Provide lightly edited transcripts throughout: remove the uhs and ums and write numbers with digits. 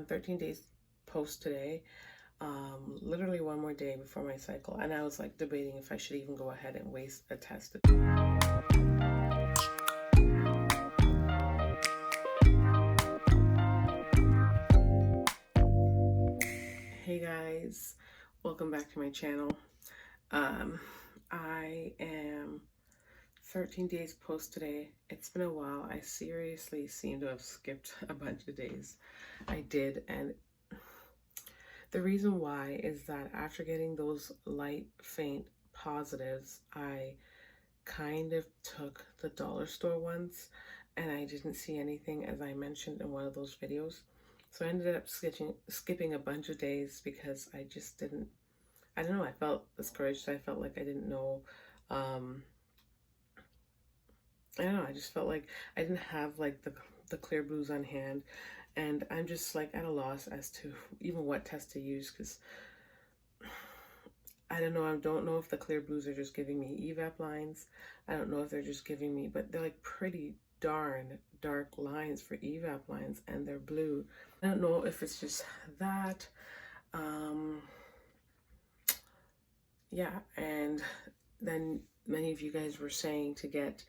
I'm 13 days post today, literally one more day before my cycle, and I was like debating if I should even go ahead and waste a test. Hey guys, welcome back to my channel. I am 13 days post today. It's been a while. I seriously seem to have skipped a bunch of days. I did, and the reason why is that after getting those light, faint positives, I kind of took the dollar store ones, and I didn't see anything, as I mentioned in one of those videos. So I ended up skipping a bunch of days because I just didn't, I don't know, I felt discouraged. I felt like I didn't know, I don't know, I just felt like I didn't have like the clear blues on hand, and I'm just like at a loss as to even what test to use, because I don't know. I don't know if the clear blues are just giving me evap lines. I don't know if they're just giving me, but they're like pretty darn dark lines for evap lines, and they're blue. I don't know if it's just that. Yeah, and then many of you guys were saying to get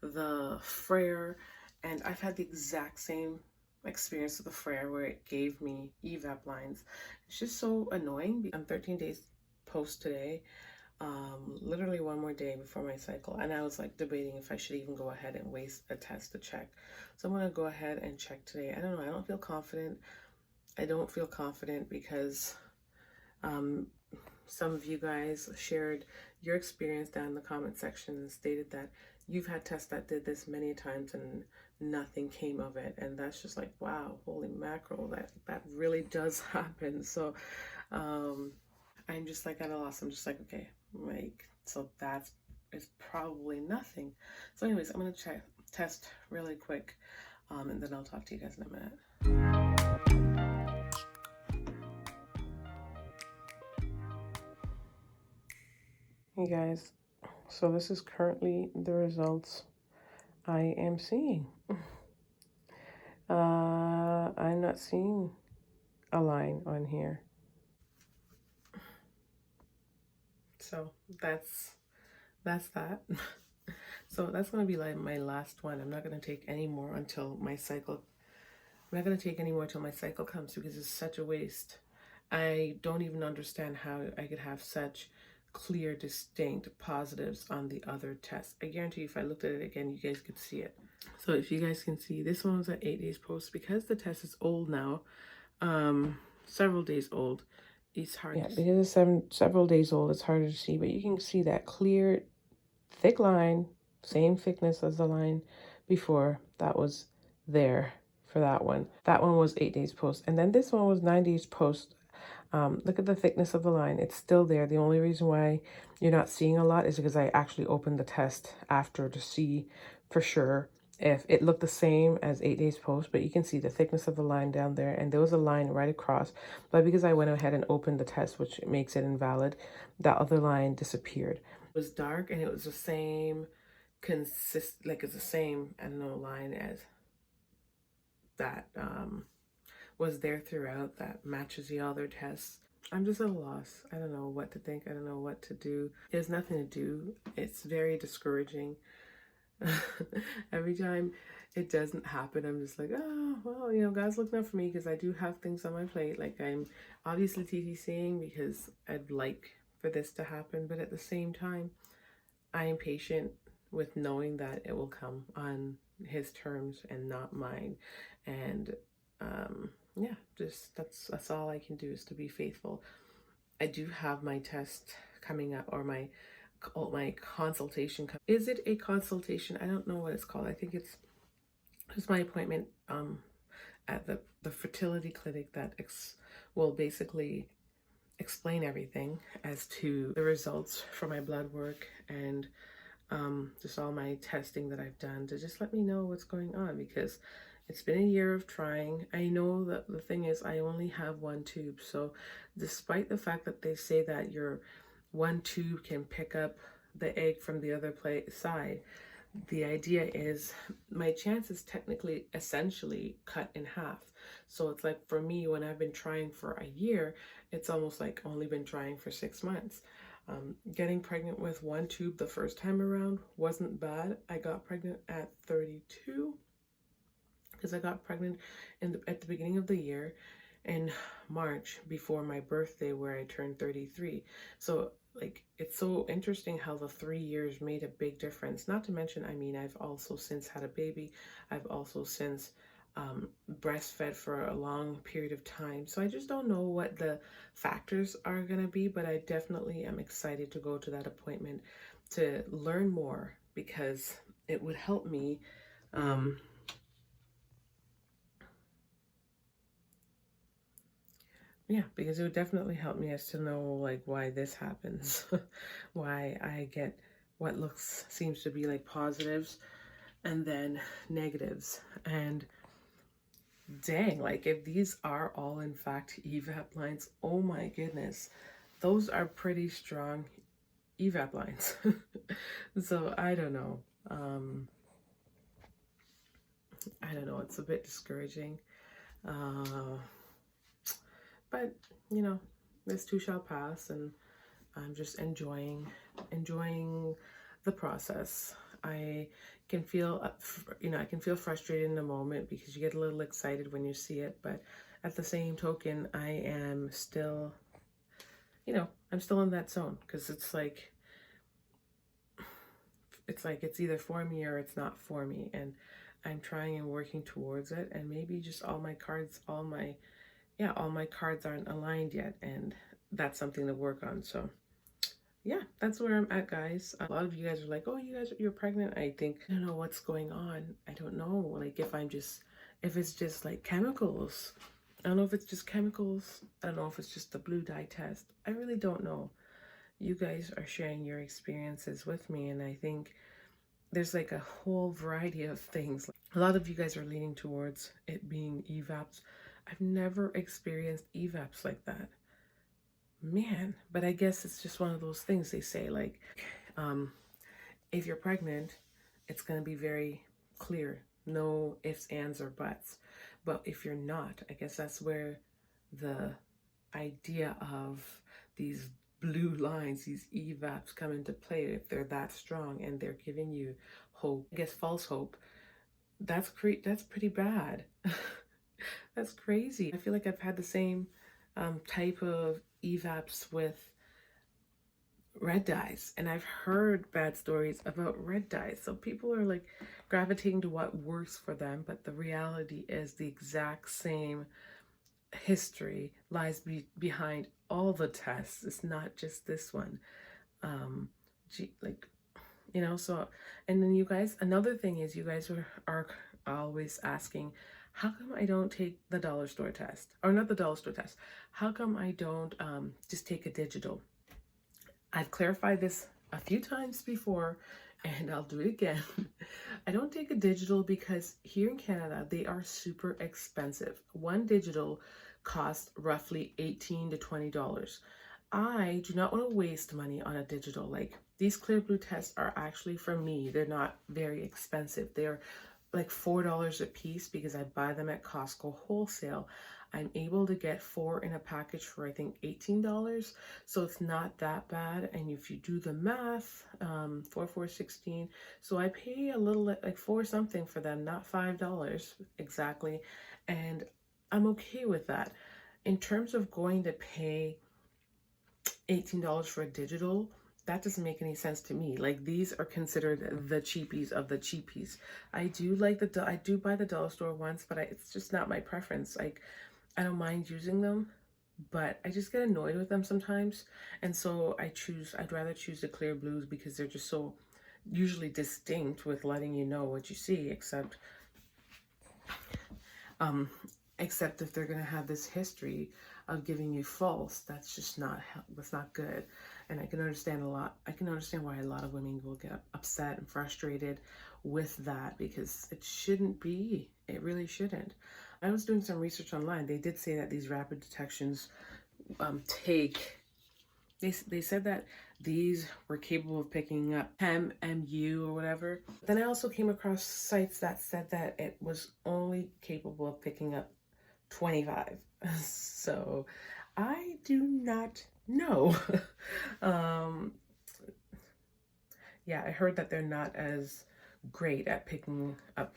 the Frere, and I've had the exact same experience with the Frere where it gave me evap lines. It's just so annoying. I'm 13 days post today, literally one more day before my cycle, and I was like debating if I should even go ahead and waste a test to check. So I'm gonna go ahead and check today. I don't know, I don't feel confident. I don't feel confident because some of you guys shared your experience down in the comment section and stated that you've had tests that did this many times and nothing came of it, and that's just like, wow, holy mackerel, that really does happen. So I'm just like at a loss. I'm just like, okay, like, so that's, it's probably nothing. So anyways, I'm gonna test really quick, and then I'll talk to you guys in a minute. Hey guys, so this is currently the results I am seeing. I'm not seeing a line on here. So that's that. So that's gonna be like my last one. I'm not gonna take any more until my cycle. I'm not gonna take any more until my cycle comes, because it's such a waste. I don't even understand how I could have such clear, distinct positives on the other tests. I guarantee you, if I looked at it again, you guys could see it. So if you guys can see, this one was at 8 days post. Because the test is old now, several days old, it's hard to see. Because it's several days old, it's harder to see, but you can see that clear, thick line, same thickness as the line before, that was there for that one. That one was 8 days post, and then this one was 9 days post. Look at the thickness of the line. It's still there. The only reason why you're not seeing a lot is because I actually opened the test after to see for sure if it looked the same as 8 days post, but you can see the thickness of the line down there, and there was a line right across, but because I went ahead and opened the test, which makes it invalid, that other line disappeared. It was dark, and it was the same like it's the same, I don't know, line as that was there throughout, that matches the other tests. I'm just at a loss. I don't know what to think. I don't know what to do. There's nothing to do. It's very discouraging. Every time it doesn't happen, I'm just like, oh, well, you know, God's looking out for me, because I do have things on my plate. Like, I'm obviously TTCing because I'd like for this to happen, but at the same time, I am patient with knowing that it will come on his terms and not mine. And yeah, just that's all I can do, is to be faithful. I do have my test coming up, or my consultation. Is it a consultation? I don't know what it's called. I think it's my appointment at the fertility clinic that will basically explain everything as to the results for my blood work, and just all my testing that I've done, to just let me know what's going on, because it's been a year of trying. I know that the thing is, I only have one tube, so despite the fact that they say that your one tube can pick up the egg from the other side, the idea is my chance is technically essentially cut in half. So it's like for me, when I've been trying for a year, it's almost like only been trying for 6 months. Getting pregnant with one tube the first time around wasn't bad. I got pregnant at 32 because I got pregnant at the beginning of the year in March before my birthday, where I turned 33. So like, it's so interesting how the 3 years made a big difference. Not to mention, I mean, I've also since had a baby. I've also since breastfed for a long period of time. So I just don't know what the factors are going to be, but I definitely am excited to go to that appointment to learn more, because it would help me. Yeah, because it would definitely help me as to know like why this happens, why I get what seems to be like positives and then negatives. And dang, like if these are all in fact evap lines, oh my goodness, those are pretty strong evap lines. So I don't know. I don't know. It's a bit discouraging. But you know, this too shall pass, and I'm just enjoying the process. I can feel, I can feel frustrated in the moment because you get a little excited when you see it, but at the same token, I am still, I'm still in that zone, because it's like it's either for me or it's not for me, and I'm trying and working towards it, and maybe just all my cards aren't aligned yet, and that's something to work on. So yeah, that's where I'm at, guys. A lot of you guys are like, oh, you're pregnant. I think, I don't know what's going on. I don't know, like if it's just like chemicals. I don't know if it's just chemicals. I don't know if it's just the blue dye test. I really don't know. You guys are sharing your experiences with me, and I think there's like a whole variety of things. A lot of you guys are leaning towards it being EVAPs. I've never experienced EVAPs like that. Man, but I guess it's just one of those things they say, like, if you're pregnant, it's going to be very clear. No ifs, ands, or buts. But if you're not, I guess that's where the idea of these blue lines, these EVAPs come into play. If they're that strong and they're giving you hope, I guess false hope, that's pretty bad. That's crazy. I feel like I've had the same type of EVAPs with red dyes, and I've heard bad stories about red dyes. So people are like gravitating to what works for them, but the reality is the exact same history lies behind all the tests. It's not just this one. So, and then you guys, another thing is, you guys are always asking, how come I don't take the dollar store test? Or not the dollar store test. How come I don't just take a digital? I've clarified this a few times before, and I'll do it again. I don't take a digital because here in Canada, they are super expensive. One digital costs roughly $18 to $20. I do not want to waste money on a digital. Like, these clear blue tests are actually, for me, they're not very expensive. They're like $4 a piece because I buy them at Costco wholesale. I'm able to get 4 in a package for I think $18, so it's not that bad. And if you do the math, 4, 4, 16, so I pay a little, like 4 something for them, not $5 exactly, and I'm okay with that. In terms of going to pay $18 for a digital, that doesn't make any sense to me. Like, these are considered the cheapies of the cheapies. I do buy the dollar store ones, but it's just not my preference. Like, I don't mind using them, but I just get annoyed with them sometimes. And so I'd rather choose the clear blues because they're just so usually distinct with letting you know what you see, except if they're going to have this history of giving you false. That's not good. And I can understand why a lot of women will get upset and frustrated with that, because it shouldn't be. It really shouldn't. I was doing some research online. They did say that these rapid detections they said that these were capable of picking up MU or whatever. Then I also came across sites that said that it was only capable of picking up 25. So I do not know. um, yeah, I heard that they're not as great at picking up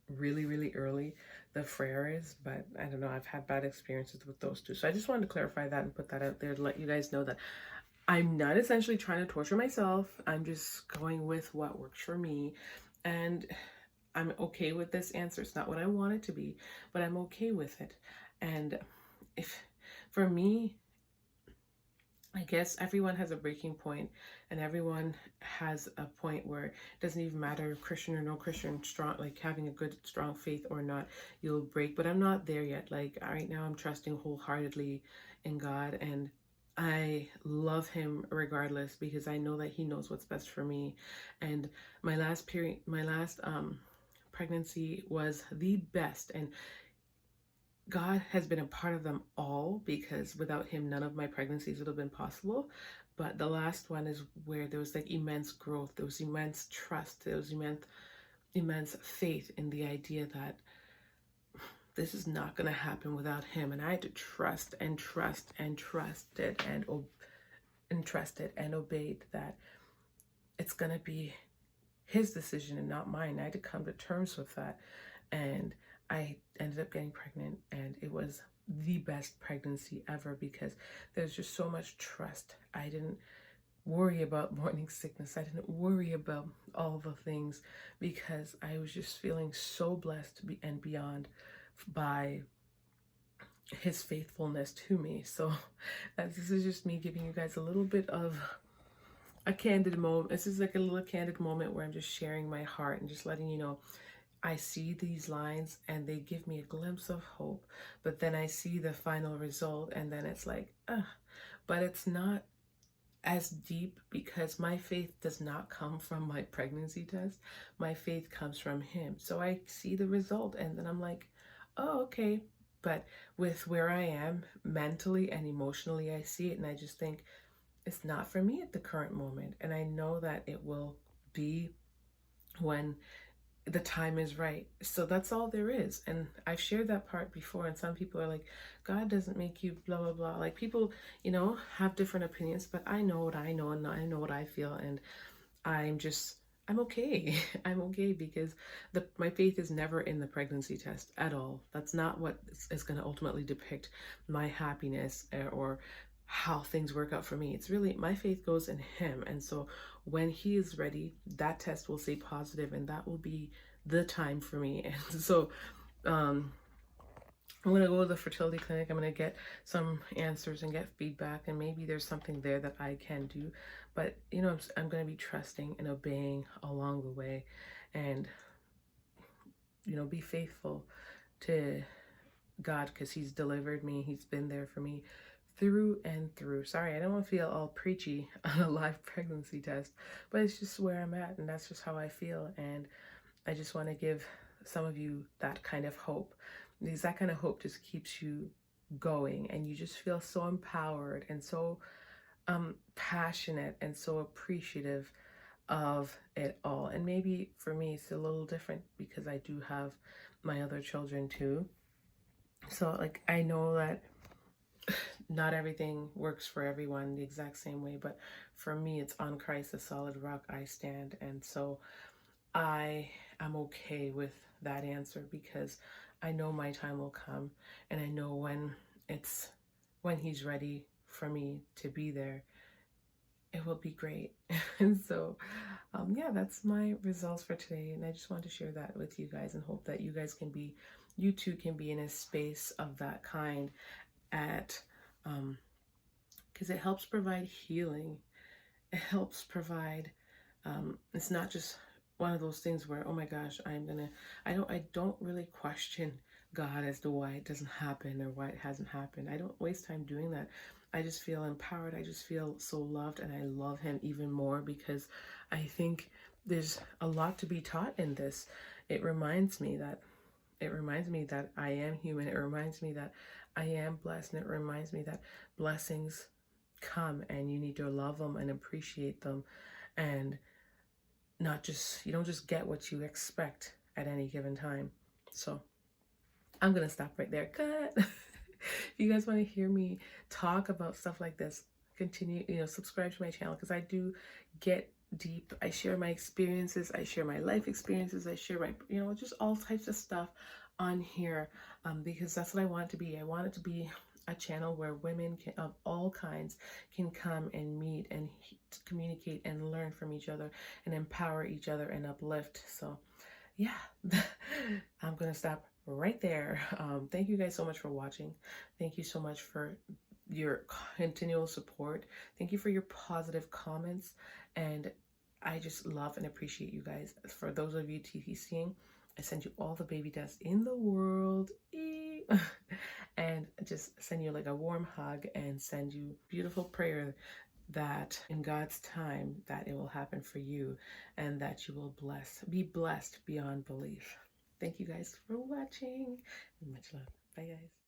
really, really early, the Frere is, but I don't know. I've had bad experiences with those two. So I just wanted to clarify that and put that out there to let you guys know that I'm not essentially trying to torture myself. I'm just going with what works for me. And I'm okay with this answer. It's not what I want it to be, but I'm okay with it. And if for me, I guess everyone has a breaking point, and everyone has a point where it doesn't even matter Christian or no Christian, strong, like having a good strong faith or not, you'll break. But I'm not there yet. Like right now I'm trusting wholeheartedly in God, and I love him regardless, because I know that he knows what's best for me. And my last pregnancy was the best, and God has been a part of them all, because without him, none of my pregnancies would have been possible. But the last one is where there was like immense growth, there was immense trust, there was immense faith in the idea that this is not going to happen without him. And I had to trust and trust and trusted and trusted and obeyed that it's going to be his decision and not mine. I had to come to terms with that. And I ended up getting pregnant, and it was the best pregnancy ever, because there's just so much trust. I didn't worry about morning sickness. I didn't worry about all the things, because I was just feeling so blessed and beyond by his faithfulness to me. So this is just me giving you guys a little bit of a candid moment. This is like a little candid moment where I'm just sharing my heart and just letting you know, I see these lines and they give me a glimpse of hope, but then I see the final result and then it's like, but it's not as deep, because my faith does not come from my pregnancy test. My faith comes from him. So I see the result and then I'm like, oh, okay. But with where I am mentally and emotionally, I see it and I just think it's not for me at the current moment. And I know that it will be when the time is right. So that's all there is. And I've shared that part before, and some people are like, God doesn't make you blah blah blah. Like people, have different opinions, but I know what I know and I know what I feel, and I'm okay. I'm okay, because my faith is never in the pregnancy test at all. That's not what is going to ultimately depict my happiness or how things work out for me. It's really, my faith goes in him. And so when he is ready, that test will say positive, and that will be the time for me. And so I'm going to go to the fertility clinic. I'm going to get some answers and get feedback, and maybe there's something there that I can do. But, I'm going to be trusting and obeying along the way, and, be faithful to God, because he's delivered me. He's been there for me through and through. Sorry, I don't want to feel all preachy on a live pregnancy test, but it's just where I'm at, and that's just how I feel. And I just want to give some of you that kind of hope, because that kind of hope just keeps you going, and you just feel so empowered and so passionate and so appreciative of it all. And maybe for me it's a little different, because I do have my other children too. So like, I know that not everything works for everyone the exact same way, but for me, it's on Christ, the solid rock I stand. And so I am okay with that answer, because I know my time will come, and I know when he's ready for me to be there, it will be great. And so yeah, that's my results for today, and I just want to share that with you guys, and hope that you too can be in a space of that kind, because it helps provide healing. It helps provide, it's not just one of those things where, oh my gosh, I don't really question God as to why it doesn't happen or why it hasn't happened. I don't waste time doing that. I just feel empowered. I just feel so loved, and I love him even more, because I think there's a lot to be taught in this. It reminds me that I am human. It reminds me that I am blessed, and it reminds me that blessings come, and you need to love them and appreciate them, and you don't just get what you expect at any given time. So I'm gonna stop right there. Cut. If you guys want to hear me talk about stuff like this, continue, subscribe to my channel, because I do get deep. I share my experiences, I share my life experiences, I share my, just all types of stuff on here, because that's what I want it to be. I want it to be a channel where women of all kinds can come and meet and communicate and learn from each other and empower each other and uplift. So yeah, I'm gonna stop right there. Thank you guys so much for watching. Thank you so much for your continual support. Thank you for your positive comments, and I just love and appreciate you guys. For those of you TTCing, I send you all the baby dust in the world. And just send you like a warm hug and send you beautiful prayer that in God's time that it will happen for you, and that you will be blessed beyond belief. Thank you guys for watching, and much love. Bye guys.